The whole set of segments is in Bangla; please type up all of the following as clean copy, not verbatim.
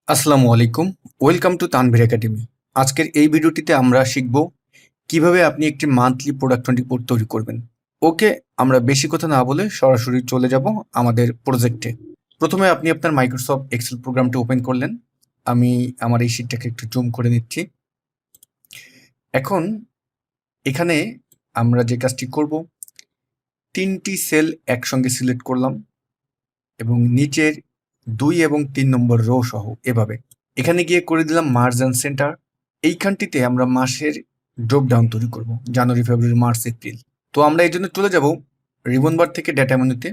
আসসালামু আলাইকুম। Welcome to Tanvir academy. আজকের এই ভিডিওটিতে আমরা শিখব কিভাবে আপনি একটি মান্থলি প্রোডাকশন রিপোর্ট তৈরি করবেন। ওকে, আমরা বেশি কথা না বলে সরাসরি চলে যাব আমাদের প্রজেক্টে। প্রথমে আপনি আপনার মাইক্রোসফট এক্সেল প্রোগ্রামটি ওপেন করলেন। আমি আমার এই শীটটাকে একটু জুম করে নিচ্ছি। এখন এখানে আমরা যে কাজটি করব, 3টি সেল একসঙ্গে সিলেক্ট করলাম এবং নিচের 2 এবং 3 নম্বর রো সহ এভাবে। এখানে গিয়ে করে দিলাম মার্জ অ্যান্ড সেন্টার। এইখানটিতে আমরা মাসের ড্রপ ডাউন তৈরি করব, জানুয়ারি, ফেব্রুয়ারি, মার্চ, এপ্রিল। তো আমরা এই জন্য চলে যাব রিবন বার থেকে ডেটা মেনুতে।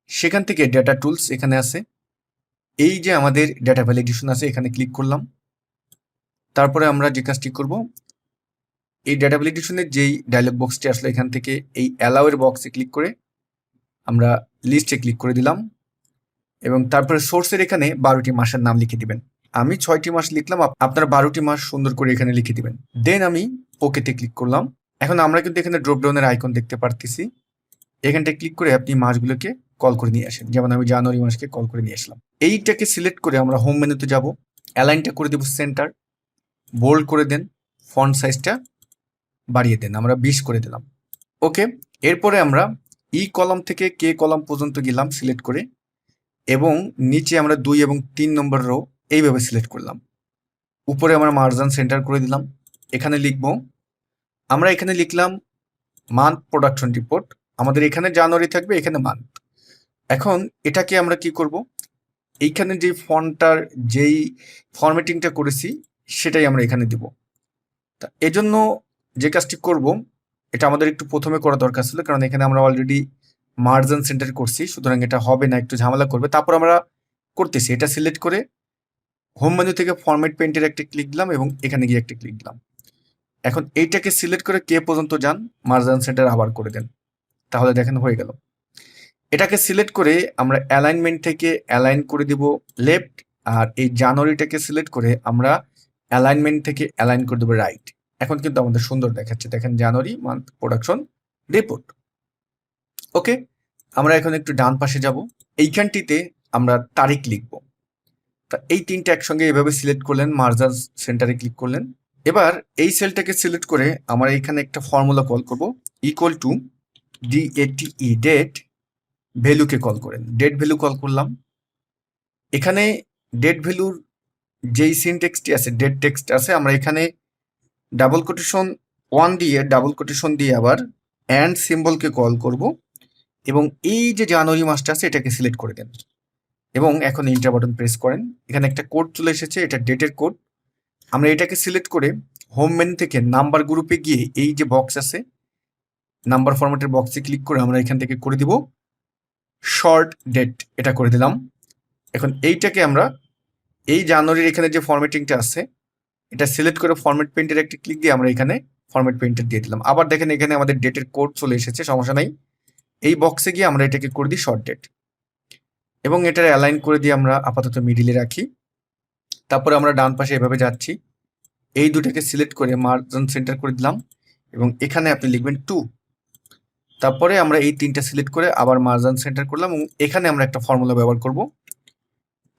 সেখান থেকে ডেটা টুলস এখানে আছে। এই যে আমাদের ডেটা ভ্যালিডেশন আছে, এখানে ক্লিক করলাম। তারপরে আমরা যে কাজটি করব, এই ডেটা ভ্যালিডেশনের যেই ডায়লগ বক্সটি আসলে এখান থেকে এই অ্যালাউয়ের বক্সে ক্লিক করে আমরা লিস্টে ক্লিক করে দিলাম এবং তারপরে সোর্সের এখানে 12টি মাসের নাম লিখে দিবেন। আমি 6টি মাস লিখলাম, আপনারা 12টি মাস সুন্দর করে এখানে লিখে দিবেন। দেন আমি ওকেতে ক্লিক করলাম। এখন আমরা কিন্তু এখানে ড্রপ ডাউনের আইকন দেখতে পারতেছি। এখানটায় ক্লিক করে আপনি মাসগুলোকে কল করে নিয়ে আসেন। যেমন আমি জানুয়ারি মাসকে কল করে নিয়ে আসলাম। এইটাকে সিলেক্ট করে আমরা হোম মেনুতে যাব, অ্যালাইনটা করে দেব সেন্টার, বোল্ড করে দেন, ফন্ট সাইজটা বাড়িয়ে দেন, আমরা 20 করে দিলাম। ওকে, এরপরে আমরা ই কলাম থেকে কে কলাম পর্যন্ত গেলাম সিলেক্ট করে এবং নিচে আমরা 2 এবং 3 নম্বর রো এইভাবে সিলেক্ট করলাম। উপরে আমরা মার্জিন সেন্টার করে দিলাম। এখানে লিখব, আমরা এখানে লিখলাম মান্থ প্রোডাকশন রিপোর্ট। আমাদের এখানে জানুয়ারি থাকবে, এখানে মান্থ। এখন এটাকে আমরা কি করব, এইখানে যে ফন্টটার যেই ফরম্যাটিংটা করেছি সেটাই আমরা এখানে দিব। তা এজন্য যে কাজটি করব, এটা আমাদের একটু প্রথমে করা দরকার ছিল, কারণ এখানে আমরা অলরেডি মার্জিন সেন্টার করছি, সুতরাং এটা হবে না, একটু ঝামেলা করবে। তারপর আমরা করতেছি, এটা সিলেক্ট করে হোম মেনু থেকে ফরম্যাট পেইন্টের একটা ক্লিক দিলাম এবং এখানে গিয়ে একটা ক্লিক দিলাম। এখন এইটাকে সিলেক্ট করে কে পর্যন্ত যান, মার্জিন সেন্টার আবার করে দেন, তাহলে দেখেন হয়ে গেল। এটাকে সিলেক্ট করে আমরা অ্যালাইনমেন্ট থেকে অ্যালাইন করে দিব লেফট, আর এই জানুয়ারিটাকে সিলেক্ট করে আমরা অ্যালাইনমেন্ট থেকে অ্যালাইন করে দেবো রাইট। এখন কিন্তু আমাদের সুন্দর দেখাচ্ছে, দেখেন জানুয়ারি মান্থ প্রোডাকশন রিপোর্ট। ওকে, আমরা এখন একটু ডান পাশে যাব। এইখানটিতে আমরা তারিখ লিখব। তা এই তিনটা একসঙ্গে এভাবে সিলেক্ট করলেন, মার্জার সেন্টারে ক্লিক করলেন। এবার এই সেলটাকে সিলেক্ট করে আমরা এখানে একটা ফর্মুলা কল করব, ইকুয়াল টু DATE, ডেট ভ্যালুকে কল করেন। ডেট ভ্যালু কল করলাম। এখানে ডেট ভ্যালুর যেই সিনটেক্সটি আছে, ডেট টেক্সট আছে, আমরা এখানে ডাবল কোটেশন 1 দিয়ে ডাবল কোটেশন দিয়ে আবার অ্যান্ড সিম্বলকে কল করব এবং এই যে জানুয়ারি মাসটা আছে এটাকে সিলেক্ট করে দেন এবং এখন এন্টার বাটন প্রেস করেন। এখানে একটা কোড চলে এসেছে, এটা ডেটের কোড। আমরা এটাকে সিলেক্ট করে হোম মেনু থেকে নাম্বার গ্রুপে গিয়ে এই যে বক্স আছে, নাম্বার ফরম্যাটের বক্সে ক্লিক করে আমরা এখান থেকে করে দিব শর্ট ডেট, এটা করে দিলাম। এখন এইটাকে আমরা এই জানুয়ারির এখানে যে ফরম্যাটিংটা আছে এটা সিলেক্ট করে ফরম্যাট পেইন্টের একটা ক্লিক দিয়ে আমরা এখানে ফরম্যাট পেইন্টার দিয়ে দিলাম। আবার দেখেন এখানে আমাদের ডেটের কোড চলে এসেছে, সমস্যা নাই। এই বক্সে গিয়ে আমরা এটাকে করে দিই শর্ট ডেট এবং এটার অ্যালাইন করে দিয়ে আমরা আপাতত মিডিলে রাখি। তারপরে আমরা ডান পাশে এভাবে যাচ্ছি, এই দুটাকে সিলেক্ট করে মার্জিন সেন্টার করে দিলাম এবং এখানে আপনি লিখবেন 2। তারপরে আমরা এই তিনটা সিলেক্ট করে আবার মার্জিন সেন্টার করলাম এবং এখানে আমরা একটা ফর্মুলা ব্যবহার করব।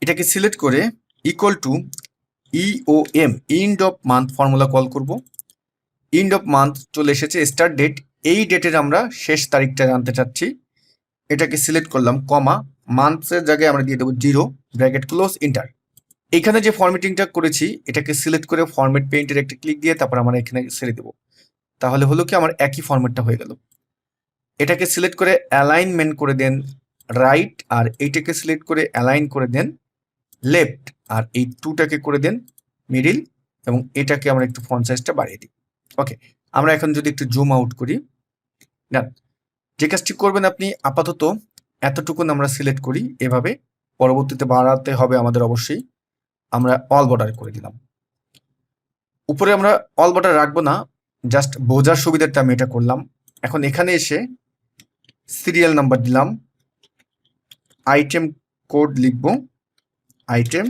এটাকে সিলেক্ট করে equal to EOM, end of month formula call করব। ইন্ড অফ মান্থ চলে এসেছে, স্টার্ট ডেট, এই ডেটের আমরা শেষ তারিখটা জানতে চাচ্ছি। এটাকে সিলেক্ট করলাম, কমা, মান্থসের জায়গায় আমরা দিয়ে দেবো 0, ব্র্যাকেট ক্লোজ, ইন্টার। এখানে যে ফরম্যাটিংটা করেছি এটাকে সিলেক্ট করে ফরম্যাট পেইন্টের একটা ক্লিক দিয়ে তারপর আমরা এখানে ছেড়ে দেবো। তাহলে হলো কি আমার একই ফরম্যাটটা হয়ে গেল। এটাকে সিলেক্ট করে অ্যালাইনমেন্ট করে দেন রাইট, আর এইটাকে সিলেক্ট করে অ্যালাইন করে দেন লেফট, আর এই 2টাকে করে দেন মিডিল এবং এটাকে আমরা একটু ফন্ট সাইজটা বাড়িয়ে দিই। ওকে, আমরা এখন যদি একটু জুম আউট করি, না, যে কাজটি করবেন আপনি আপাতত এতটুকুন আমরা সিলেক্ট করি এভাবে, পরবর্তীতে বাড়াতে হবে আমাদের অবশ্যই। আমরা অল বর্ডার করে দিলাম। উপরে আমরা অল বর্ডার রাখবো না, জাস্ট বোঝার সুবিধার্থে আমি এটা করলাম। এখন এখানে এসে সিরিয়াল নাম্বার দিলাম, আইটেম কোড লিখব, আইটেম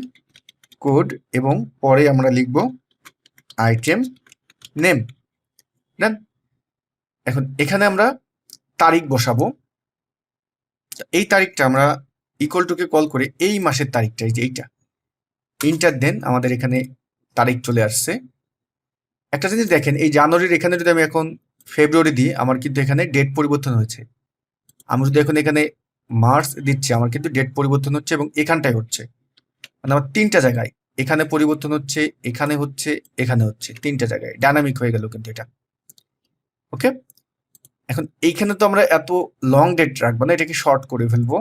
কোড, এবং পরে আমরা লিখব আইটেম নেম। দেন এখন এখানে আমরা তারিখ বসাবো। এই তারিখটা আমরা ইকুয়াল টুকে কল করে এই মাসের তারিখটা, এই যে এইটা, ইন্টার দেন, আমাদের এখানে তারিখ চলে আসছে। একটা জিনিস দেখেন, এই জানুয়ারির এখানে যদি আমি এখন ফেব্রুয়ারি দিই, আমার কিন্তু এখানে ডেট পরিবর্তন হয়েছে। আমি যদি এখন এখানে মার্চ দিচ্ছি, আমার কিন্তু ডেট পরিবর্তন হচ্ছে এবং এখানটায় হচ্ছে, মানে আমার ৩টা জায়গায়, এখানে পরিবর্তন হচ্ছে, এখানে হচ্ছে, এখানে হচ্ছে, ৩টা জায়গায় ডায়নামিক হয়ে গেল কিন্তু এটা। ওকে, এখন এইখানে তো আমরা এত লং ডেট রাখবো না, এটাকে শর্ট করে ফেলবো।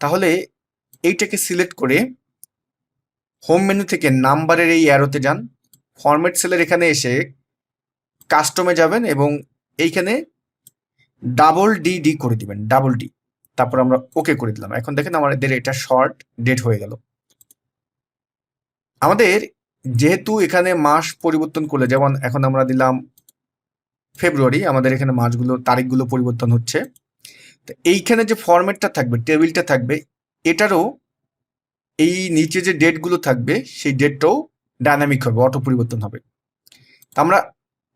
তাহলে এইটাকে সিলেক্ট করে হোম মেনু থেকে নাম্বারের এই অ্যারোতে যান, ফরম্যাট সেলের এখানে এসে কাস্টমে যাবেন এবং এইখানে ডাবল ডি করে দিবেন, ডাবল ডি, তারপর আমরা ওকে করে দিলাম। এখন দেখেন আমাদের এটা শর্ট ডেট হয়ে গেল। আমাদের যেহেতু এখানে মাস পরিবর্তন করলে, যেমন এখন আমরা দিলাম ফেব্রুয়ারি, আমাদের এখানে মাসগুলো তারিখগুলো পরিবর্তন হচ্ছে। তো এইখানে যে ফরম্যাটটা থাকবে, টেবিলটা থাকবে, এটারও এই নিচে যে ডেটগুলো থাকবে সেই ডেটটাও ডায়নামিক হবে, অটো পরিবর্তন হবে। তো আমরা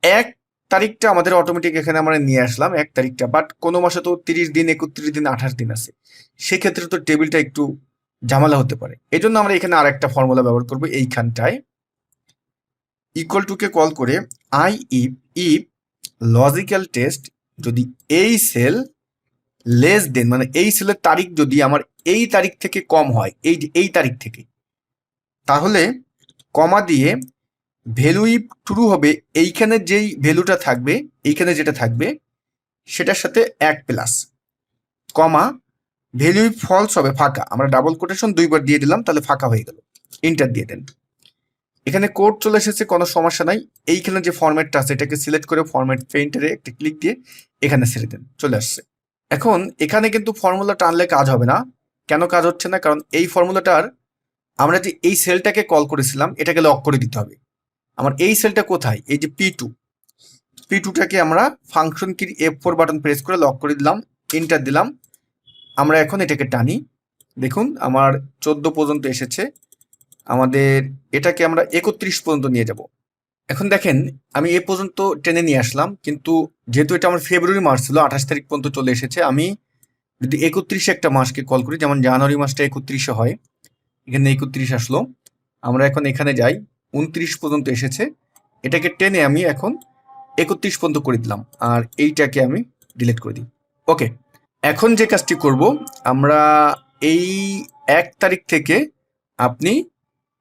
১ তারিখটা আমাদের অটোমেটিক এখানে আমরা নিয়ে আসলাম ১ তারিখটা, বাট কোনো মাসে তো ৩০ দিন, ৩১ দিন, ২৮ দিন আছে, সেক্ষেত্রে তো টেবিলটা একটু ঝামেলা হতে পারে। এই জন্য আমরা এখানে আরেকটা ফর্মুলা ব্যবহার করবো, এইখানটায় ইকুয়াল টুকে কল করে আই ইফ লজিক্যাল টেস্ট যদি এই সেল লেস দেন, মানে এই সেলের তারিখ যদি আমার এই তারিখ থেকে কম হয়, এই তারিখ থেকে, তাহলে কমা দিয়ে ভ্যালু ইফ ট্রু হবে, এইখানে যেই ভ্যালুটা থাকবে, এইখানে যেটা থাকবে সেটার সাথে ১ plus, comma value if false হবে ফাঁকা, আমরা ডাবল কোটেশন ২ বার দিয়ে দিলাম, তাহলে ফাঁকা হয়ে গেল, ইন্টার দিয়ে দেন। এখানে কোড চলে এসেছে, কোনো সমস্যা নাই। এইখানে যে ফরম্যাটটা আছে এটাকে সিলেক্ট করে ফরম্যাট পেইন্টারে একটা ক্লিক দিয়ে এখানে ছেড়ে দেন, চলে আসছে। এখন এখানে কিন্তু ফর্মুলা টানলে কাজ হবে না। কেন কাজ হচ্ছে না? কারণ এই ফর্মুলাটার আমরা যে এই সেলটাকে কল করেছিলাম এটাকে লক করে দিতে হবে। আমার এই সেলটা কোথায়? এই যে পি2টাকে আমরা ফাংশন কির F4 বাটন প্রেস করে লক করে দিলাম, এন্টার দিলাম। আমরা এখন এটাকে টানি, দেখুন আমার 14 পর্যন্ত এসেছে, আমাদের এটাকে আমরা 31 পর্যন্ত নিয়ে যাব। এখন দেখেন আমি এ পর্যন্ত টেনে নিয়ে আসলাম, কিন্তু যেহেতু এটা আমার ফেব্রুয়ারি মাস ছিল, 28 তারিখ পর্যন্ত চলে এসেছে। আমি যদি 31 একটা মাসকে কল করি, যেমন জানুয়ারি মাসটা 31 হয়, এখানে 31 আসলো, আমরা এখন এখানে যাই, 29 পর্যন্ত এসেছে, এটাকে টেনে আমি এখন 31 পর্যন্ত করে দিলাম, আর এইটাকে আমি ডিলিট করে দিই। ওকে, এখন যে কাজটি করব, আমরা এই 1 তারিখ থেকে আপনি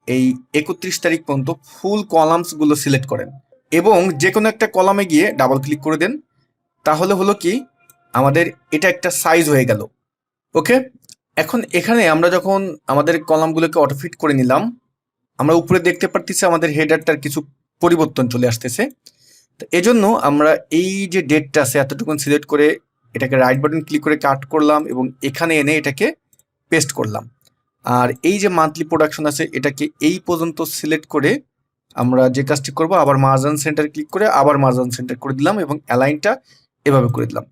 এই 31 তারিখ পর্যন্ত ফুল কলামসগুলো সিলেক্ট করেন এবং যে কোনো একটা কলামে গিয়ে ডাবল ক্লিক করে দেন। তাহলে হলো কি, আমাদের এটা একটা সাইজ হয়ে গেল। ওকে, এখন এখানে আমরা যখন আমাদের কলামগুলোকে অটোফিট করে নিলাম, আমরা উপরে দেখতে পারতেছি আমাদের হেডারটার কিছু পরিবর্তন চলে আসতেছে। তো এজন্য আমরা এই যে ডেটটা আছে এতটুকুন সিলেক্ট করে এটাকে রাইট বাটন ক্লিক করে কাট করলাম এবং এখানে এনে এটাকে পেস্ট করলাম। আর এই যে মান্থলি প্রোডাকশন আছে এটাকে এই পর্যন্ত সিলেক্ট করে আমরা যে কাজটি করব, আবার মার্জিন সেন্টার ক্লিক করে আবার মার্জিন সেন্টার করে দিলাম এবং অ্যালাইনটা এভাবে করে দিলাম।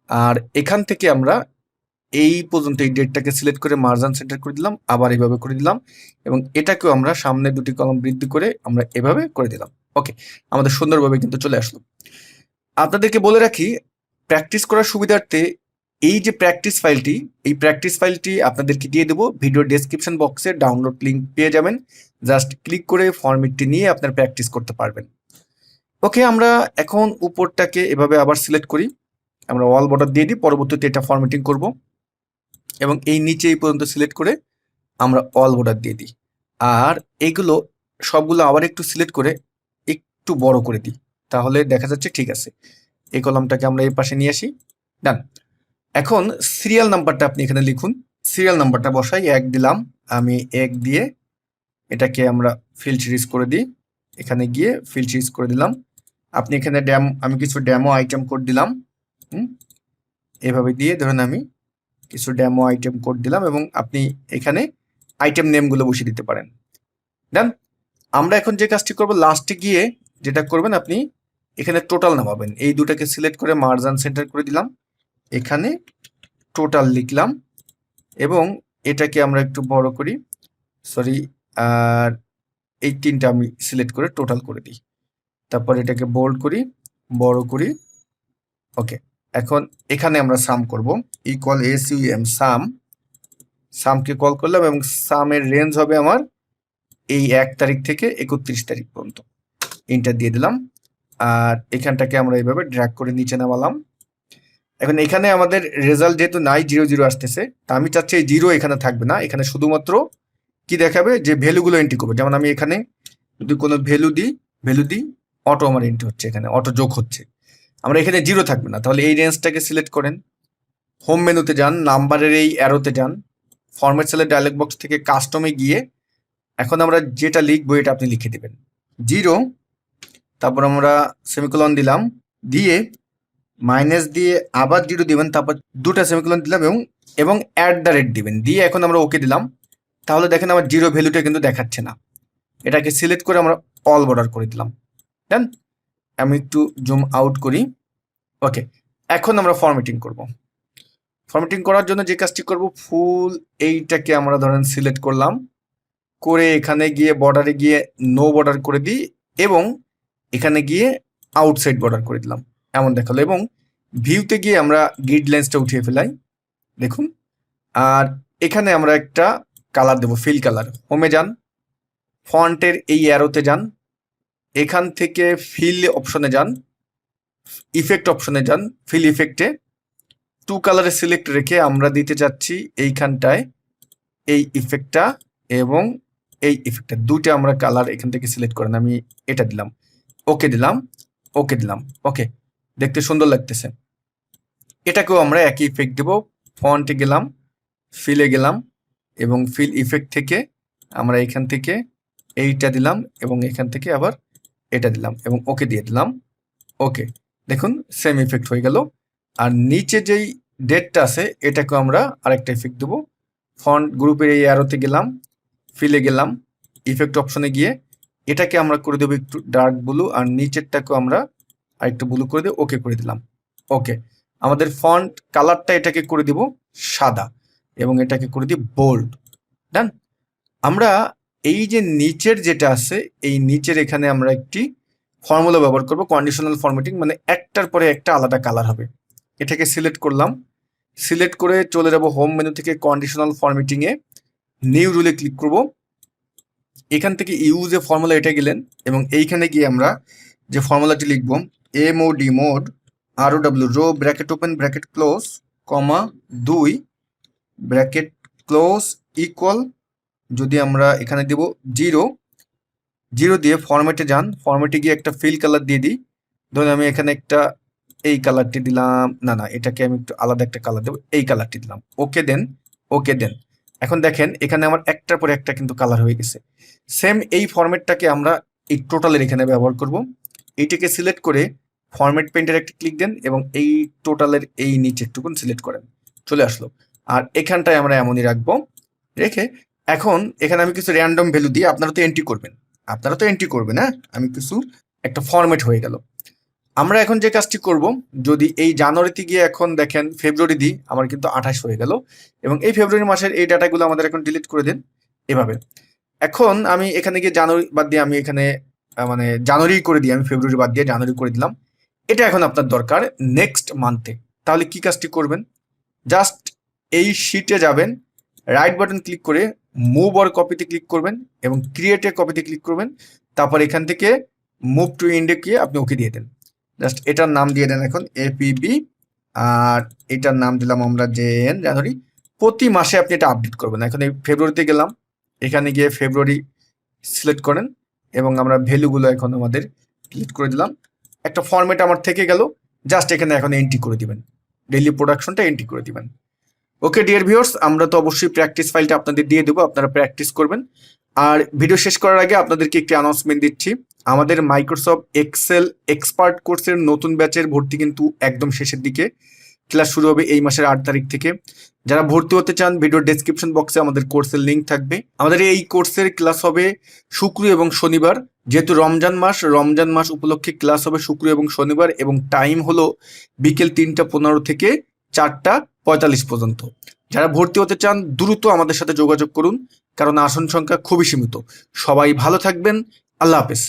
আর এখান থেকে আমরা এই পর্যন্ত এই ডেটটাকে সিলেক্ট করে মার্জিন সেন্টার করে দিলাম, আবার এইভাবে করে দিলাম এবং এটাকেও আমরা সামনে 2টি কলাম বৃদ্ধি করে আমরা এভাবে করে দিলাম। ওকে, আমাদের সুন্দরভাবে কিন্তু চলে আসলো। আপনাদেরকে বলে রাখি, প্র্যাকটিস করার সুবিধার্থে এই যে প্র্যাকটিস ফাইলটি আপনাদেরকে দিয়ে দেবো, ভিডিও ডেসক্রিপশন বক্সে ডাউনলোড লিঙ্ক পেয়ে যাবেন, জাস্ট ক্লিক করে ফরম্যাটটি নিয়ে আপনার প্র্যাকটিস করতে পারবেন। ওকে, আমরা এখন উপরটাকে এভাবে আবার সিলেক্ট করি, আমরা অল বর্ডার দিয়ে দিই, পরবর্তীতে এটা ফরম্যাটিং করব এবং এই নিচে এই পর্যন্ত সিলেক্ট করে আমরা অল বর্ডার দিয়ে দিই। আর এইগুলো সবগুলো আবার একটু সিলেক্ট করে একটু বড় করে দিই, তাহলে দেখা যাচ্ছে ঠিক আছে। এই কলামটাকে আমরা এই পাশে নিয়ে আসি, ডান। এখন সিরিয়াল নাম্বারটা আপনি এখানে লিখুন, সিরিয়াল নাম্বারটা বসাই, 1 দিলাম, আমি 1 দিয়ে এটাকে আমরা ফিল্ড সিরিজ করে দিই, এখানে গিয়ে ফিল্ড সিরিজ করে দিলাম। আপনি এখানে আমি কিছু ডেমো আইটেম কোড দিলাম, এভাবে দিয়ে ধরেন আমি কিছু ডেমো আইটেম কোড দিলাম এবং আপনি এখানে আইটেম নেমগুলো বসিয়ে দিতে পারেন। দেন আমরা এখন যে কাজটি করব, লাস্টে গিয়ে যেটা করবেন, আপনি এখানে টোটাল নামাবেন, এই দুটাকে সিলেক্ট করে মার্জিন সেন্টার করে দিলাম, এখানে টোটাল লিখলাম এবং এটাকে আমরা একটু বড় করি, সরি, আর এই 3টা আমি সিলেক্ট করে টোটাল করে দিই, তারপর এটাকে বোল্ড করি, বড় করি। ওকে, এখন এখানে আমরা সাম করব, ইকুয়াল SUM সামকে কল করলাম এবং সামের রেঞ্জ হবে আমার এই 1 তারিখ থেকে 31 তারিখ পর্যন্ত এন্টার দিয়ে দিলাম। আর এখানটাকে আমরা এইভাবে ড্র্যাগ করে নিচে নামালাম। এখন এখানে আমাদের রেজাল্ট যেহেতু নাই 0 আসতেছে, তা আমি চাচ্ছি এই 0 এখানে থাকবে না, এখানে শুধুমাত্র কি দেখাবে যে ভ্যালুগুলো এন্ট্রি করবে। যেমন আমি এখানে যদি কোনো ভ্যালু দিই অটো আমার এন্ট্রি হচ্ছে, এখানে অটো যোগ হচ্ছে। আমরা এখানে 0 থাকবে না, তাহলে এই রেঞ্জটাকে সিলেক্ট করেন, হোম মেনুতে যান, নাম্বারের এই অ্যারোতে যান, ফরম্যাট সেলের ডায়লগ বক্স থেকে কাস্টমে গিয়ে এখন আমরা যেটা লিখবো এটা আপনি লিখে দেবেন 0, তারপর আমরা সেমিকোলন দিলাম, দিয়ে মাইনাস দিয়ে আবার 0 দিবেন, তারপর 2টা সেমিকোলন দিলাম এবং @ দিবেন, দিয়ে এখন আমরা ওকে দিলাম। তাহলে দেখেন আমার 0 ভ্যালুটা কিন্তু দেখাচ্ছে না। এটাকে সিলেক্ট করে আমরা অল বর্ডার করে দিলাম। দেন আমি একটু জুম আউট করি। ওকে, এখন আমরা ফরম্যাটিং করব। ফরম্যাটিং করার জন্য যে কাজটি করব, ফুল এইটাকে আমরা ধরেন সিলেক্ট করলাম, করে এখানে গিয়ে বর্ডারে গিয়ে নো বর্ডার করে দিই এবং এখানে গিয়ে আউটসাইড বর্ডার করে দিলাম, এমন দেখালো। এবং ভিউতে গিয়ে আমরা গ্রিড লেন্সটা উঠিয়ে ফেলাই, দেখুন। আর এখানে আমরা একটা কালার দেবো, ফিল কালার। হোমে যান, ফন্টের এই অ্যারোতে যান, এখান থেকে ফিল অপশনে যান, ইফেক্ট অপশনে যান, ফিল ইফেক্টে 2 কালারে সিলেক্ট রেখে আমরা দিতে চাচ্ছি এইখানটায় এই ইফেক্টটা এবং এই ইফেক্টটা, দুটো আমরা কালার এখান থেকে সিলেক্ট করেন। আমি এটা দিলাম, ওকে দিলাম, ওকে দিলাম। ওকে, দেখতে সুন্দর লাগতেছে। এটাকেও আমরা একই ইফেক্ট দেব। ফন্টে গেলাম, ফিলে গেলাম এবং ফিল ইফেক্ট থেকে আমরা এখান থেকে এইটা দিলাম এবং এখান থেকে আবার এটা দিলাম এবং ওকে দিয়ে দিলাম। ওকে, দেখুন সেম ইফেক্ট হয়ে গেল। আর নিচে যেই ডেটটা আছে এটাকেও আমরা আরেকটা ইফেক্ট দেবো। ফন্ট গ্রুপের এই অ্যারোতে গেলাম, ফিলে গেলাম, ইফেক্ট অপশনে গিয়ে এটাকে আমরা করে দেবো একটু ডার্ক ব্লু, আর নিচেরটাকেও আমরা আরেকটু ব্লু করে দিয়ে ওকে করে দিলাম। ওকে, আমাদের ফন্ট কালারটা এটাকে করে দিব সাদা এবং এটাকে করে দিই বোল্ড। ডান। আমরা এই যে নিচের যেটা আছে এই নিচের এখানে আমরা একটি ফর্মুলা ব্যবহার করব, কন্ডিশনাল ফরম্যাটিং, মানে একটার পরে একটা আলাদা কালার হবে। এটাকে সিলেক্ট করলাম, সিলেক্ট করে চলে যাব হোম মেনু থেকে কন্ডিশনাল ফরম্যাটিংয়ে, নিউ রুলে ক্লিক করব। এখান থেকে ইউজ এ ফর্মুলা এটা গেলেন এবং এইখানে গিয়ে আমরা যে ফর্মুলাটি লিখব, MOD MOD ROW row bracket open bracket close comma 2 bracket close equal, যদি আমরা এখানে দেব 0 দিয়ে ফরম্যাটে যান, ফরম্যাটে গিয়ে একটা ফিল কালার দিয়ে দিই। ধরুন আমি এখানে একটা এই কালারটি দিলাম, না এটাকে আমি একটু আলাদা একটা কালার দেবো, এই কালারটি দিলাম। ওকে দেন, ওকে দেন। এখন দেখেন এখানে আমার একটার পরে একটা কিন্তু কালার হয়ে গেছে। সেম এই ফরম্যাটটাকে আমরা এই টোটালের এখানে ব্যবহার করব। এইটাকে সিলেক্ট করে ফরম্যাট পেইন্টের একটা ক্লিক দেন এবং এই টোটালের এই নিচেরটুকুন সিলেক্ট করেন, চলে আসলো। আর এখানটায় আমরা এমনই রাখবো, রেখে এখন এখানে আমি কিছু র্যান্ডম ভ্যালু দিয়ে আপনারা তো এন্ট্রি করবেন, হ্যাঁ। আমি কিছু একটা ফরম্যাট হয়ে গেল। আমরা এখন যে কাজটি করব, যদি এই জানুয়ারিতে গিয়ে এখন দেখেন ফেব্রুয়ারি দিই, আমার কিন্তু 28 হয়ে গেল এবং এই ফেব্রুয়ারি মাসের এই ডাটাগুলো আমাদের এখন ডিলিট করে দেন এভাবে। এখন আমি এখানে গিয়ে জানুয়ারি বাদ দিয়ে আমি এখানে মানে জানুয়ারি করে দিই, আমি ফেব্রুয়ারি বাদ দিয়ে জানুয়ারি করে দিলাম। এটা এখন আপনার দরকার নেক্সট মান্থে। তাহলে কি কাজটি করবেন, জাস্ট এই শিটে যাবেন, রাইট বাটন ক্লিক করে মুভ অর কপিতে ক্লিক করবেন এবং ক্রিয়েট এ কপিতে ক্লিক করবেন। তারপর এখান থেকে মুভ টু ইন্ডে গিয়ে আপনি ওকে দিয়ে দেন। জাস্ট এটার নাম দিয়ে দেন এখন APB, আর এটার নাম দিলাম আমরা জানুয়ারি। প্রতি মাসে আপনি এটা আপডেট করবেন। এখন এই ফেব্রুয়ারিতে গেলাম, এখানে গিয়ে ফেব্রুয়ারি সিলেক্ট করেন এবং আমরা ভ্যালুগুলো এখন আমাদের ক্লিক করে দিলাম। একটা ফরম্যাট আমার থেকে গেল, জাস্ট এখানে এখন এন্ট্রি করে দিবেন, ডেইলি প্রোডাকশনটা এন্ট্রি করে দিবেন। ওকে ডিয়ার ভিউয়ার্স, আমরা তো অবশ্যই প্র্যাকটিস ফাইলটা আপনাদের দিয়ে দেবো, আপনারা প্র্যাকটিস করবেন। আর ভিডিও শেষ করার আগে আপনাদেরকে একটি অ্যানাউন্সমেন্ট দিচ্ছি, আমাদের মাইক্রোসফট এক্সেল এক্সপার্ট কোর্সের নতুন ব্যাচের ভর্তি কিন্তু একদম শেষের দিকে। ক্লাস শুরু হবে এই মাসের 8 তারিখ থেকে। যারা ভর্তি হতে চান ভিডিওর ডেসক্রিপশন বক্সে আমাদের কোর্সের লিঙ্ক থাকবে। আমাদের এই কোর্সের ক্লাস হবে শুক্র এবং শনিবার, যেহেতু রমজান মাস উপলক্ষে ক্লাস হবে শুক্র এবং শনিবার এবং টাইম হলো বিকেল 3:15 থেকে 4:45 পর্যন্ত। যারা ভর্তি হতে চান দ্রুত আমাদের সাথে যোগাযোগ করুন, কারণ আসন সংখ্যা খুবই সীমিত। সবাই ভালো থাকবেন, আল্লাহ হাফেজ।